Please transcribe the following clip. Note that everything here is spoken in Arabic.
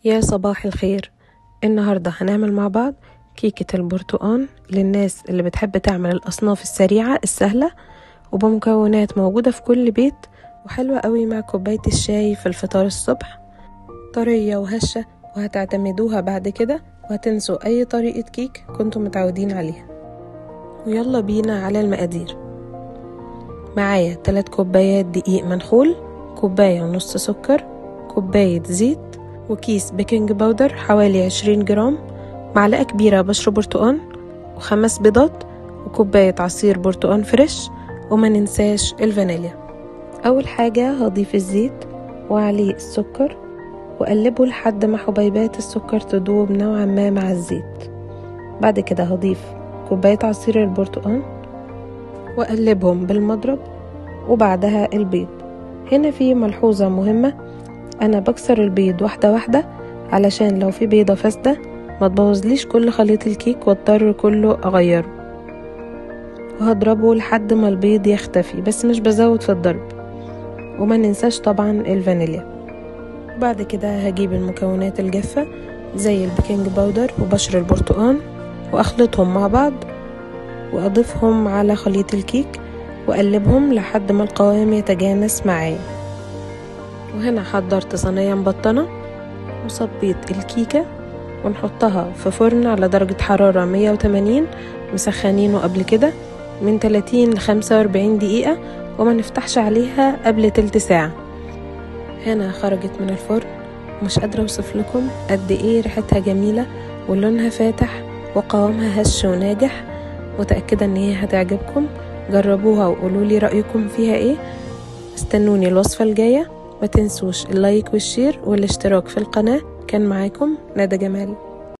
يا صباح الخير. النهاردة هنعمل مع بعض كيكة البرتقال للناس اللي بتحب تعمل الأصناف السريعة السهلة وبمكونات موجودة في كل بيت، وحلوة قوي مع كوباية الشاي في الفطار الصبح. طرية وهشة وهتعتمدوها بعد كده، وهتنسوا أي طريقة كيك كنتم متعودين عليها. ويلا بينا على المقادير. معايا 3 كوبايات دقيق منخول، كوباية ونص سكر، كوباية زيت، وكيس بيكنج باودر حوالي 20 جرام، معلقة كبيرة بشر برتقان، و5 بيضات، وكوباية عصير برتقان فريش، وما ننساش الفانيليا. أول حاجة هضيف الزيت وعليه السكر وأقلبه لحد ما حبيبات السكر تدوب نوعا ما مع الزيت. بعد كده هضيف كوباية عصير البرتقان وأقلبهم بالمضرب، وبعدها البيض. هنا في ملحوظة مهمة، أنا بكسر البيض واحدة واحدة علشان لو في بيضة فاسدة ما تبوظليش كل خليط الكيك واضطر كله أغيره، وهضربه لحد ما البيض يختفي، بس مش بزود في الضرب. وما ننساش طبعا الفانيليا. بعد كده هجيب المكونات الجافة زي البيكنج باودر وبشر البرتقان وأخلطهم مع بعض وأضيفهم على خليط الكيك وأقلبهم لحد ما القوام يتجانس معايا. وهنا حضرت صينية مبطنة وصبيت الكيكة ونحطها في فرن على درجة حرارة 180 مسخنينه قبل كده من 30 ل 45 دقيقة، وما نفتحش عليها قبل تلت ساعة. هنا خرجت من الفرن، مش قادرة اوصف لكم قد ايه ريحتها جميلة ولونها فاتح وقوامها هش وناجح. متأكدة ان هي هتعجبكم، جربوها وقولوا لي رأيكم فيها ايه. استنوني الوصفة الجاية، ما تنسوش اللايك والشير والاشتراك في القناة. كان معاكم ندى جمال.